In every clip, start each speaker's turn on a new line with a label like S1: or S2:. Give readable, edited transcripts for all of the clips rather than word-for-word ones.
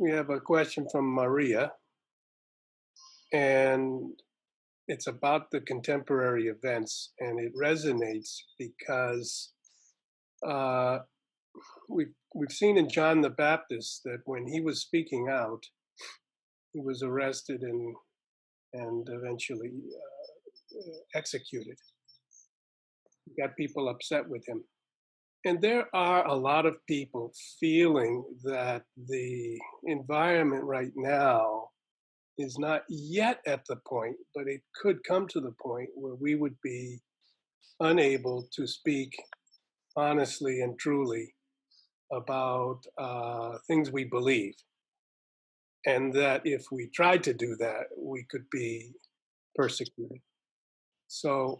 S1: we have a question from Maria, and it's about the contemporary events, and it resonates because uh, we've seen in John the Baptist that when he was speaking out, he was arrested and eventually executed. He got people upset with him. And there are a lot of people feeling that the environment right now is not yet at the point, but it could come to the point where we would be unable to speak honestly and truly about things we believe. And that if we tried to do that, we could be persecuted. So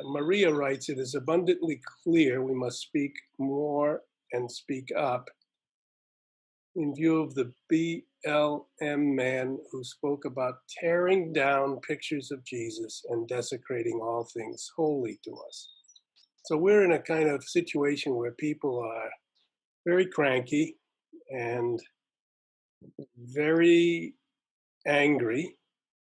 S1: Maria writes, it is abundantly clear we must speak more and speak up in view of the BLM man who spoke about tearing down pictures of Jesus and desecrating all things holy to us. So we're in a kind of situation where people are very cranky and very angry,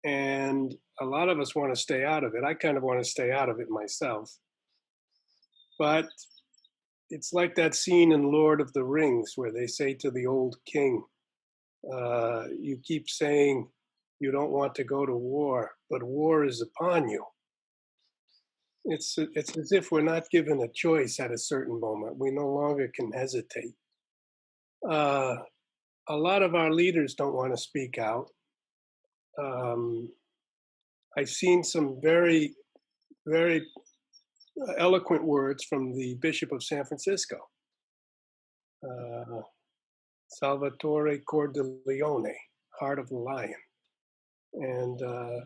S1: and a lot of us want to stay out of it. I kind of want to stay out of it myself. But it's like that scene in Lord of the Rings where they say to the old king, you keep saying you don't want to go to war, but war is upon you. It's as if we're not given a choice at a certain moment. We no longer can hesitate. A lot of our leaders don't want to speak out. I've seen some very, very eloquent words from the Bishop of San Francisco, Salvatore Cordileone, Heart of the Lion. And of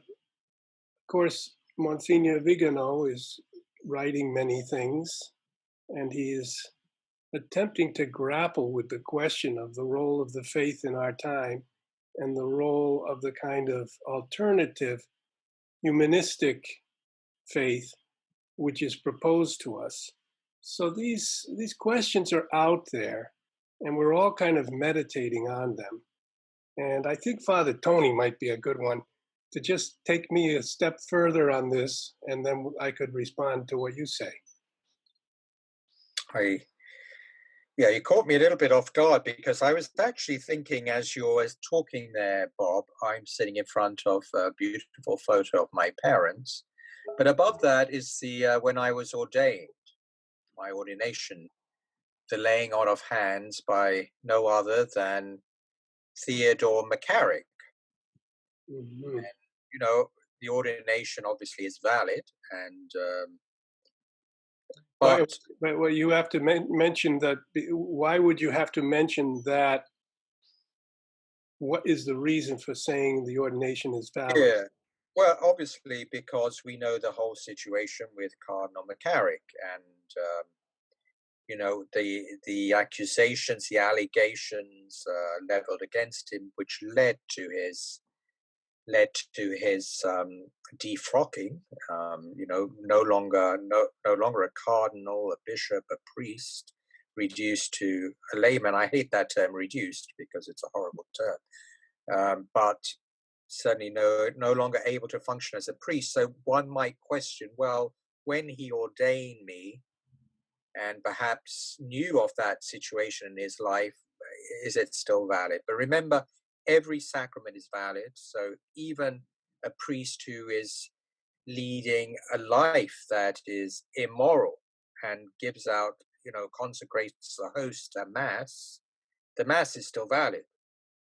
S1: course, Monsignor Vigano is writing many things, and he is attempting to grapple with the question of the role of the faith in our time and the role of the kind of alternative humanistic faith which is proposed to us. So these questions are out there, and we're all kind of meditating on them. And I think Father Tony might be a good one to just take me a step further on this, and then I could respond to what you say.
S2: Yeah, you caught me a little bit off guard because I was actually thinking as you were talking there, Bob, I'm sitting in front of a beautiful photo of my parents. But above that is the when I was ordained, my ordination, the laying on of hands by no other than Theodore McCarrick.
S1: Mm-hmm.
S2: And, you know, the ordination obviously is valid, and but
S1: well, you have to mention that. Why would you have to mention that? What is the reason for saying the ordination is valid?
S2: yeah, well, obviously because we know the whole situation with Cardinal McCarrick, and you know the accusations, the allegations leveled against him, which led to his defrocking. You know, no longer a cardinal, a bishop, a priest, reduced to a layman. I hate that term, reduced, because it's a horrible term. But certainly no longer able to function as a priest. So one might question, well, when he ordained me, and perhaps knew of that situation in his life, is it still valid? But remember, every sacrament is valid. So even a priest who is leading a life that is immoral and gives out, you know, consecrates the host a mass, the mass is still valid.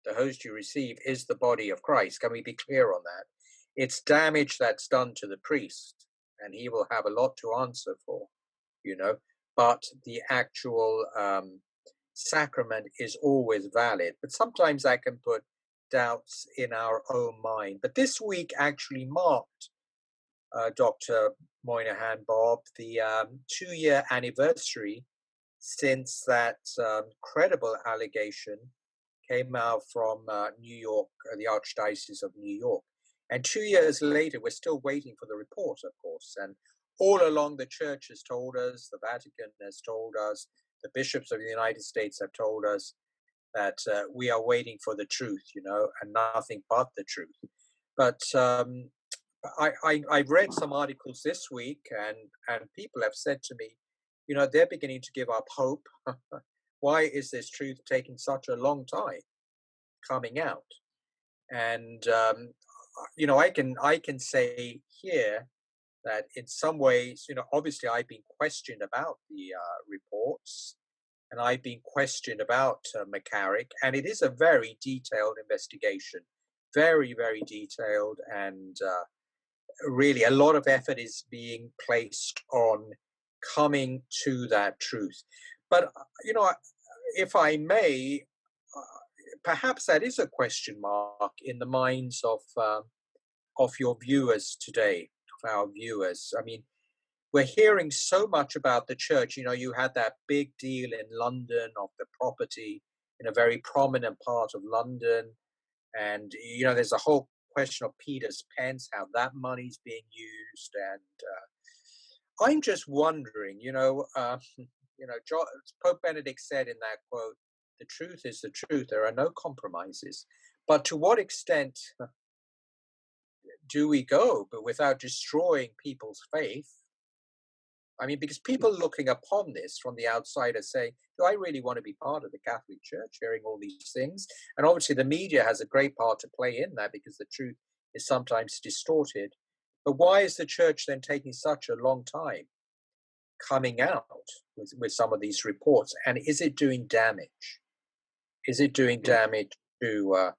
S2: The host you receive is the body of Christ. Can we be clear on that? It's damage that's done to the priest, and he will have a lot to answer for, you know. But the actual sacrament is always valid. But sometimes that can put doubts in our own mind. But this week actually marked, Dr. Moynihan, Bob, the 2-year anniversary since that credible allegation came out from New York, the Archdiocese of New York. And 2 years later, we're still waiting for the report, of course. And all along, the Church has told us, the Vatican has told us, the bishops of the United States have told us, that we are waiting for the truth, and nothing but the truth. But I've read some articles this week, and people have said to me, they're beginning to give up hope. Why is this truth taking such a long time coming out? And I can say here that in some ways, obviously I've been questioned about the reports, and I've been questioned about McCarrick, and it is a very detailed investigation, very, very detailed, and really a lot of effort is being placed on coming to that truth. But if I may, uh, perhaps that is a question mark in the minds of your viewers today, of our viewers. I mean, we're hearing so much about the church. You had that big deal in London of the property in a very prominent part of London. And, there's a whole question of Peter's pence, how that money's being used. And I'm just wondering, Pope Benedict said in that quote, the truth is the truth. There are no compromises. But to what extent do we go, but without destroying people's faith? I mean, because people looking upon this from the outside are saying, do I really want to be part of the Catholic Church, hearing all these things? And obviously the media has a great part to play in that, because the truth is sometimes distorted. But why is the church then taking such a long time coming out with some of these reports? And is it doing damage? Is it doing damage to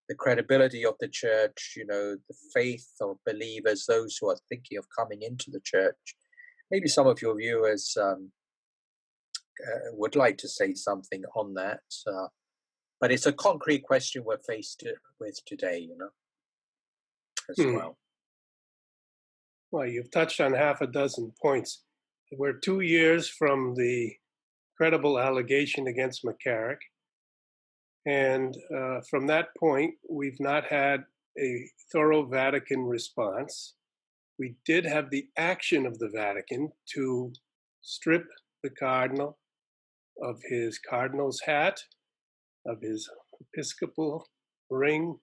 S2: the credibility of the church, the faith of believers, those who are thinking of coming into the church? Maybe some of your viewers would like to say something on that. But it's a concrete question we're faced with today, as
S1: Hmm.
S2: well.
S1: Well, you've touched on half a dozen points. We're 2 years from the credible allegation against McCarrick. And from that point, we've not had a thorough Vatican response. We did have the action of the Vatican to strip the cardinal of his cardinal's hat, of his episcopal ring,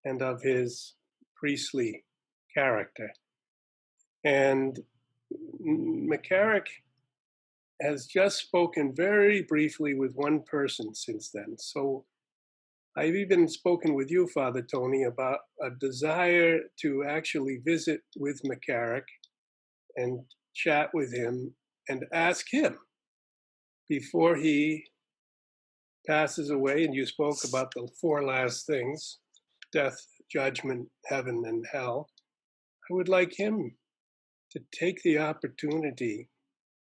S1: and of his priestly character. And McCarrick has just spoken very briefly with one person since then. So I've even spoken with you, Father Tony, about a desire to actually visit with McCarrick and chat with him and ask him before he passes away. And you spoke about the four last things: death, judgment, heaven, and hell. I would like him to take the opportunity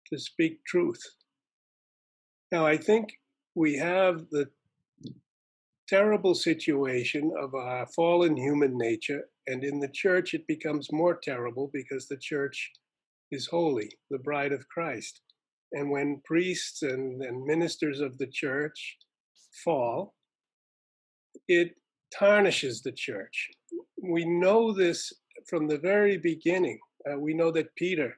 S1: to speak truth. Now, I think we have the terrible situation of our fallen human nature, and in the church it becomes more terrible because the church is holy, the bride of Christ. And when priests and ministers of the church fall, it tarnishes the church. We know this from the very beginning. We know that Peter,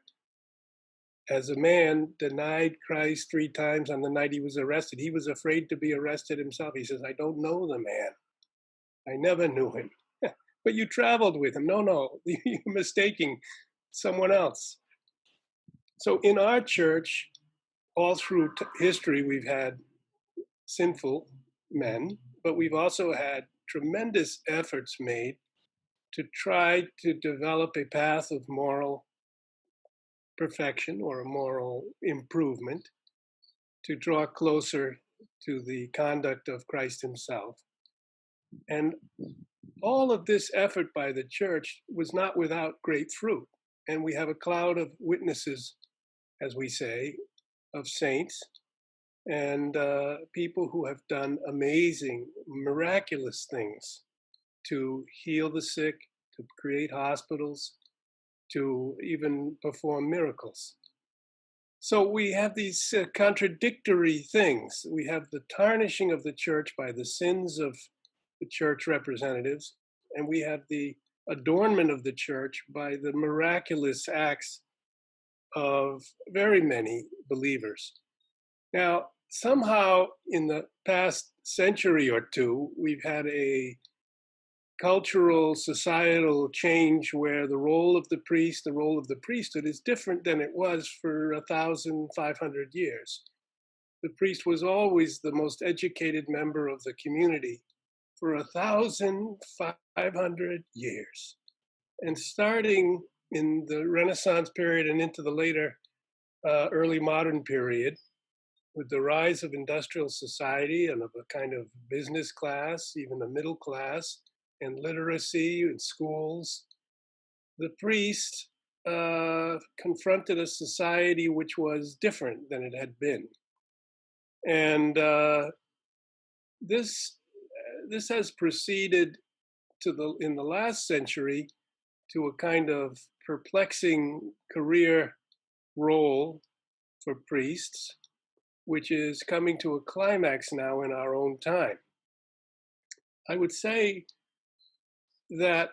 S1: as a man, denied Christ 3 times on the night he was arrested. He was afraid to be arrested himself. He says, I don't know the man. I never knew him. But you traveled with him. No, you're mistaking someone else. So in our church, all through history, we've had sinful men, but we've also had tremendous efforts made to try to develop a path of moral perfection or a moral improvement, to draw closer to the conduct of Christ himself. And all of this effort by the church was not without great fruit. And we have a cloud of witnesses, as we say, of saints and people who have done amazing, miraculous things to heal the sick, to create hospitals, to even perform miracles. So we have these contradictory things. We have the tarnishing of the church by the sins of the church representatives, and we have the adornment of the church by the miraculous acts of very many believers. Now, somehow in the past century or two, we've had a cultural, societal change where the role of the priest, the role of the priesthood is different than it was for 1,500 years. The priest was always the most educated member of the community for 1,500 years. And starting in the Renaissance period and into the later early modern period, with the rise of industrial society and of a kind of business class, even a middle class, and literacy in schools, the priest confronted a society which was different than it had been. And this this has proceeded to the in the last century to a kind of perplexing career role for priests, which is coming to a climax now in our own time. I would say that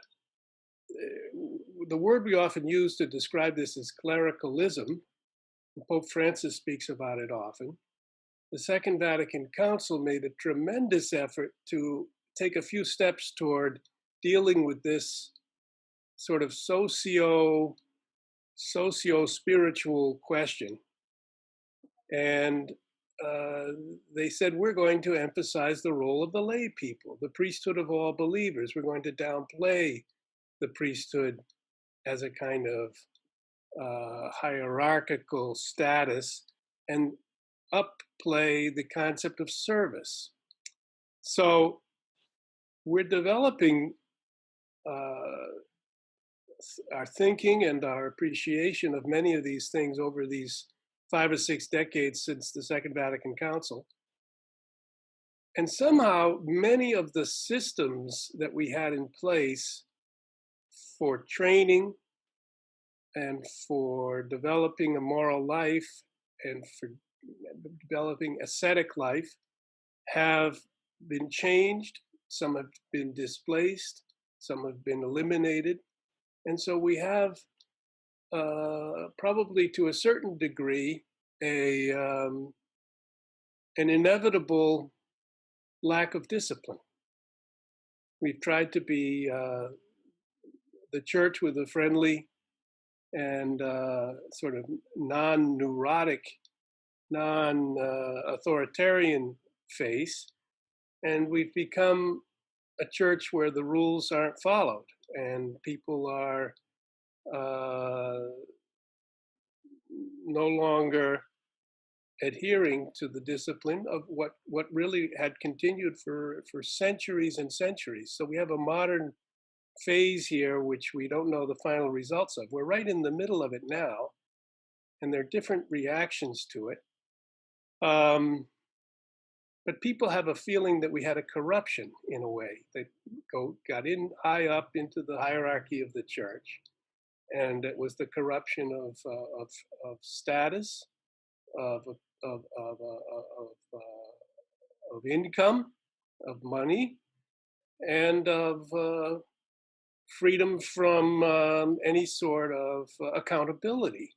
S1: the word we often use to describe this is clericalism. Pope Francis speaks about it often. The Second Vatican Council made a tremendous effort to take a few steps toward dealing with this sort of socio-spiritual question. And uh, they said, we're going to emphasize the role of the lay people, the priesthood of all believers. We're going to downplay the priesthood as a kind of hierarchical status and upplay the concept of service. So we're developing uh, our thinking and our appreciation of many of these things over these 5 or 6 decades since the Second Vatican Council. And somehow, many of the systems that we had in place for training and for developing a moral life and for developing ascetic life have been changed. Some have been displaced, some have been eliminated. And so we have, probably to a certain degree, an inevitable lack of discipline. We've tried to be the church with a friendly and sort of non neurotic, non authoritarian face. And we've become a church where the rules aren't followed and people are no longer adhering to the discipline of what really had continued for centuries and centuries. So we have a modern phase here, which we don't know the final results of. We're right in the middle of it now, and there are different reactions to it. But people have a feeling that we had a corruption in a way that got in high up into the hierarchy of the church, and it was the corruption of status, of of of of, of income, of money, and of freedom from any sort of accountability.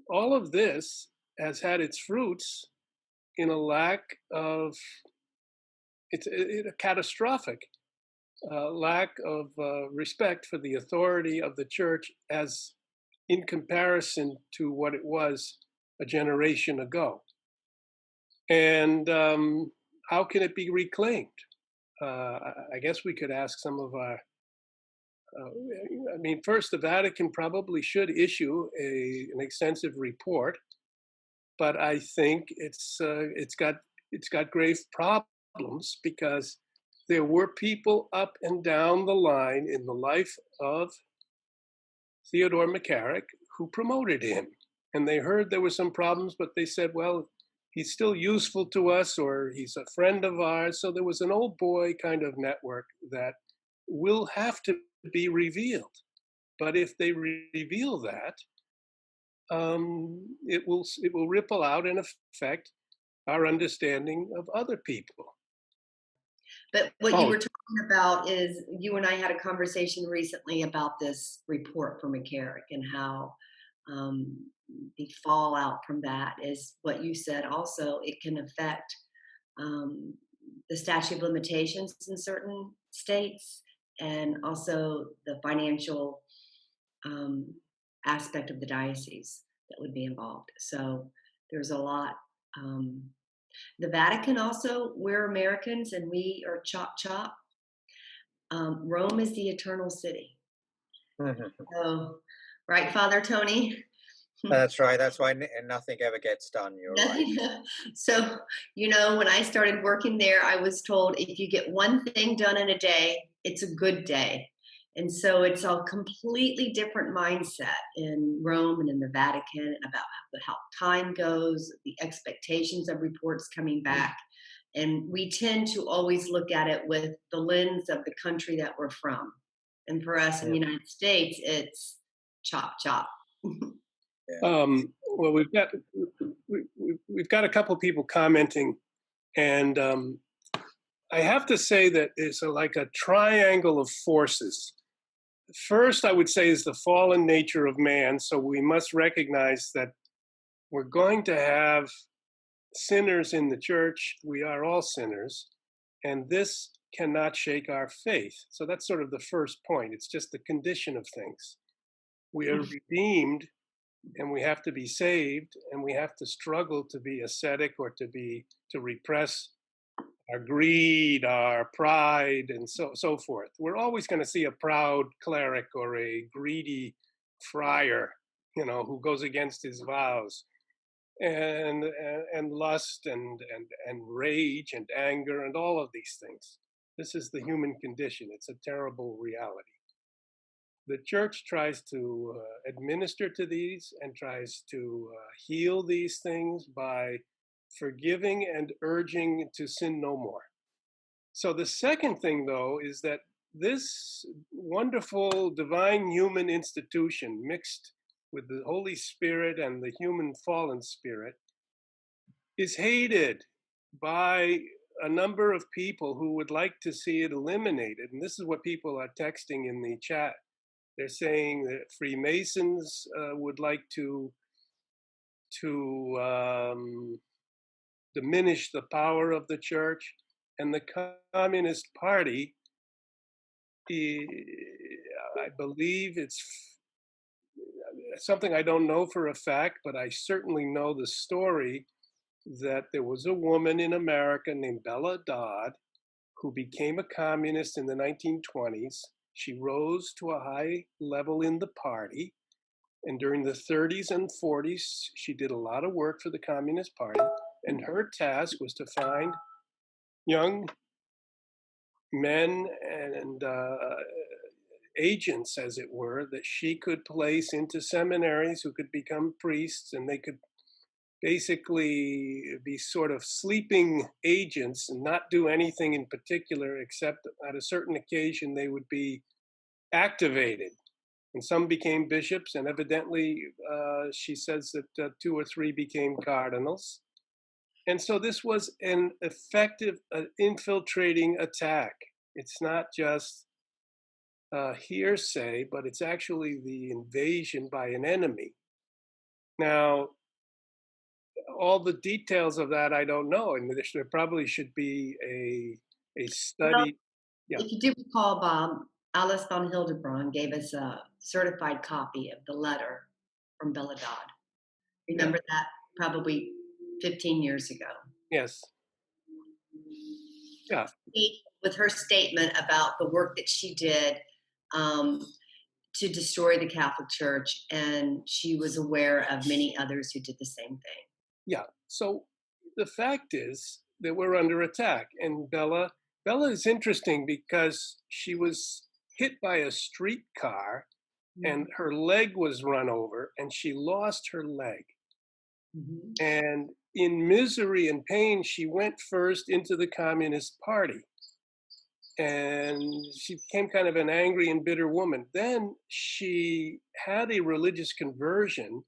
S1: All of this has had its fruits in a lack of, it's a catastrophic lack of respect for the authority of the church as in comparison to what it was a generation ago. And how can it be reclaimed? I guess we could ask some of our. I mean, first, the Vatican probably should issue an extensive report, but I think it's got grave problems because there were people up and down the line in the life of Theodore McCarrick who promoted him, and they heard there were some problems, but they said, well, he's still useful to us, or he's a friend of ours. So there was an old boy kind of network that will have to be revealed. But if they reveal that, it will ripple out and affect our understanding of other people.
S3: But what you
S1: Oh,
S3: were talking about is you and I had a conversation recently about this report from McCarrick and how um, the fallout from that is what you said. Also, it can affect um, the statute of limitations in certain states, and also the financial um, aspect of the diocese that would be involved. So there's a lot. Um, the Vatican also, we're Americans and we are chop chop. Rome is the eternal city.
S2: Mhm.
S3: So, right, Father Tony?
S2: That's right. That's why nothing ever gets done. You're right.
S3: Nothing. So, when I started working there, I was told if you get one thing done in a day, it's a good day. And so it's a completely different mindset in Rome and in the Vatican about how time goes, the expectations of reports coming back. And we tend to always look at it with the lens of the country that we're from. And for us in the
S2: Mm,
S3: United States, it's chop chop.
S2: yeah.
S1: Well, we've got a couple people commenting, and I have to say that it's like a triangle of forces. First, I would say is the fallen nature of man. So we must recognize that we're going to have sinners in the church. We are all sinners, and this cannot shake our faith. So that's sort of the first point. It's just the condition of things. We are redeemed, and we have to be saved, and we have to struggle to be ascetic or to repress our greed, our pride, and so forth. We're always going to see a proud cleric or a greedy friar, who goes against his vows, and lust and rage and anger and all of these things. This is the human condition. It's a terrible reality. The church tries to administer to these and tries to heal these things by forgiving and urging to sin no more. So the second thing, though, is that this wonderful divine human institution mixed with the Holy Spirit and the human fallen spirit is hated by a number of people who would like to see it eliminated. And this is what people are texting in the chat. They're saying that Freemasons would like to diminish the power of the church, and the Communist Party, I believe it's something I don't know for a fact, but I certainly know the story that there was a woman in America named Bella Dodd who became a communist in the 1920s. She rose to a high level in the party. And during the 30s and 40s, she did a lot of work for the Communist Party. And her task was to find young men and agents, as it were, that she could place into seminaries who could become priests, and they could basically be sort of sleeping agents and not do anything in particular, except at a certain occasion they would be activated. And some became bishops, and evidently she says that 2 or 3 became cardinals. And so this was an effective infiltrating attack. It's not just hearsay, but it's actually the invasion by an enemy. Now, all the details of that I don't know, and there probably should be a
S3: Well,
S1: study. Yeah,
S3: if you do recall, Bob, Alice von Hildebrand gave us a certified copy of the letter from Bella Dodd.
S1: yeah,
S3: Remember that? Probably 15 years ago.
S1: yes, yeah.
S3: With her statement about the work that she did um, to destroy the Catholic Church, and she was aware of many others who did the same thing.
S1: Yeah. So the fact is that we're under attack, and Bella is interesting because she was hit by a streetcar, and her leg was run over, and she lost her leg.
S3: Mhm.
S1: And in misery and pain, she went first into the Communist Party. And she became kind of an angry and bitter woman. Then she had a religious conversion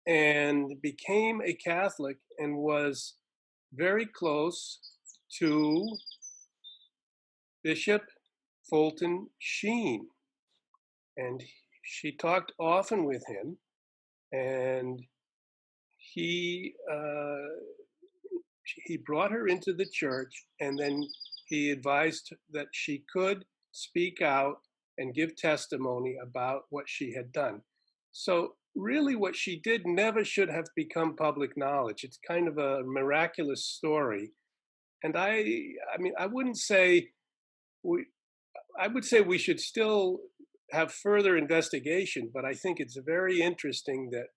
S1: and became a Catholic and was very close to Bishop Fulton Sheen. And she talked often with him. and he he brought her into the church, and then he advised that she could speak out and give testimony about what she had done. So really what she did never should have become public knowledge. It's kind of a miraculous story. And I mean, we I would say we should still have further investigation, but I think it's very interesting that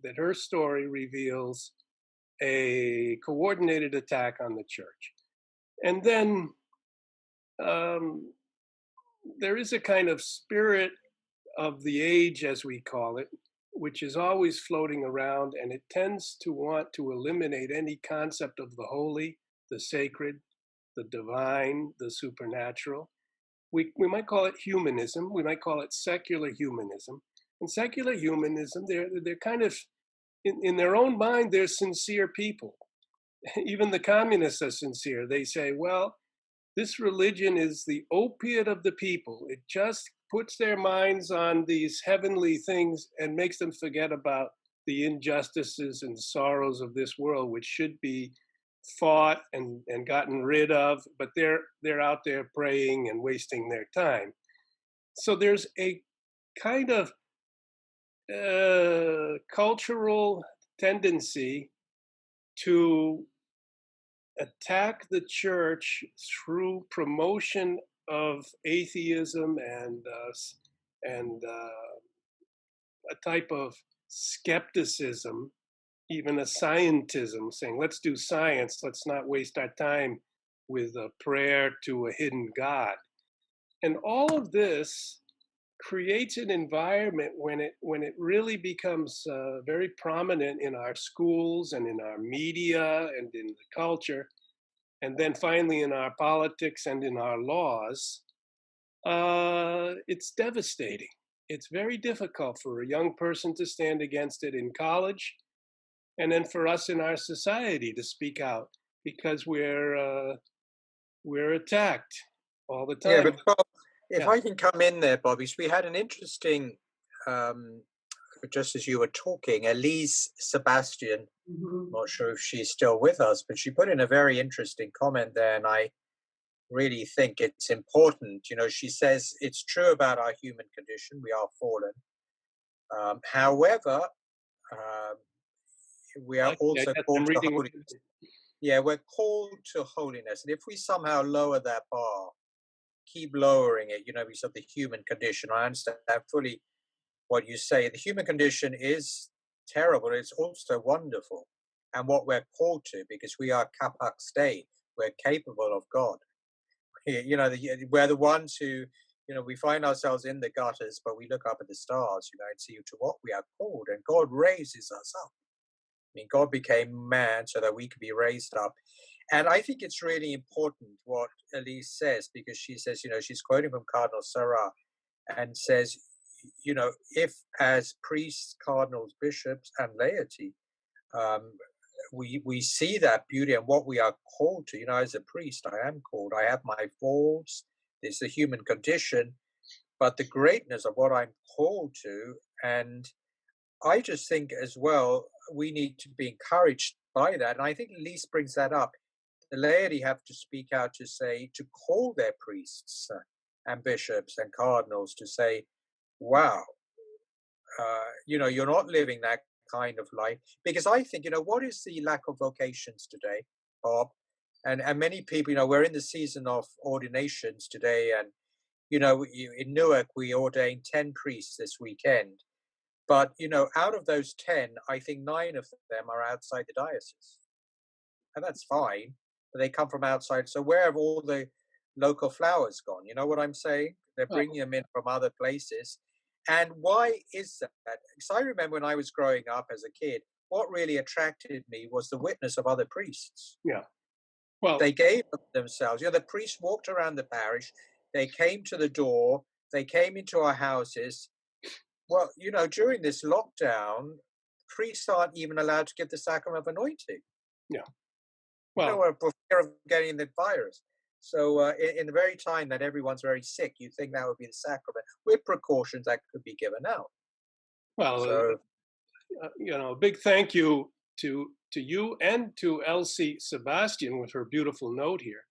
S1: that her story reveals a coordinated attack on the church. And then um, there is a kind of spirit of the age, as we call it, which is always floating around, and it tends to want to eliminate any concept of the holy, the sacred, the divine, the supernatural. We might call it humanism. We might call it secular humanism. And secular humanism, they're kind of, in their own mind, they're sincere people. Even the communists are sincere. They say, well, this religion is the opiate of the people. It just puts their minds on these heavenly things and makes them forget about the injustices and sorrows of this world, which should be fought and gotten rid of, but they're out there praying and wasting their time. So there's a kind of cultural tendency to attack the church through promotion of atheism and a type of skepticism, even a scientism, saying let's do science, let's not waste our time with a prayer to a hidden God. And all of this creates an environment when it really becomes very prominent in our schools and in our media and in the culture, and then finally in our politics and in our laws. It's devastating. It's very difficult for a young person to stand against it in college, and then for us in our society to speak out because we're attacked all the
S2: Yeah,
S1: time.
S2: but Bob, if
S1: Yeah.
S2: I can come in there, Bobby, so we had an interesting, um, just as you were talking, Elise Sebastian,
S3: Mhm.
S2: not sure if she's still with us, but she put in a very interesting comment there, and I really think it's important. You know, she says it's true about our human condition, we are fallen. However, um, we are
S1: Okay,
S2: also
S1: yes,
S2: called
S1: I'm
S2: to
S1: reading.
S2: holiness. Yeah, we're called to holiness. And if we somehow lower that bar, keep lowering it, you know, because of the human condition, I understand fully what you say. The human condition is terrible. It's also wonderful. And what we're called to, because we are capax Dei, we're capable of God. You know, we're the ones who, you know, we find ourselves in the gutters, but we look up at the stars, you know, and see to what we are called. And God raises us up. I mean, God became man so that we could be raised up. And I think it's really important what Elise says, because she says, you know, she's quoting from Cardinal Sarah and says, you know, if as priests, cardinals, bishops, and laity, um, we see that beauty and what we are called to. You know, as a priest, I am called. I have my faults. There's the human condition, but the greatness of what I'm called to, and I just think as well, we need to be encouraged by that. And I think Elise brings that up. The laity have to speak out to say, to call their priests and bishops and cardinals to say, wow, you know, you're not living that kind of life. Because I think, you know, what is the lack of vocations today, Bob? And many people, you know, we're in the season of ordinations today. And, you know, in Newark, we ordained 10 priests this weekend. But, you know, out of those 10, I think 9 of them are outside the diocese. And that's fine, but they come from outside. So where have all the local flowers gone? You know what I'm saying? They're
S1: Oh,
S2: bringing them in from other places. And why is that? Because I remember when I was growing up as a kid, what really attracted me was the witness of other priests.
S1: yeah. Well,
S2: They gave of themselves. You know, the priests walked around the parish, they came to the door, they came into our houses. Well, you know, during this lockdown, priests aren't even allowed to give the sacrament of anointing.
S1: yeah.
S2: You know,
S1: Well,
S2: for fear of getting the virus. So, in the very time that everyone's very sick, you think that would be the sacrament with precautions that could be given out.
S1: well.
S2: So,
S1: a big thank you to you and to Elsie Sebastian with her beautiful note here.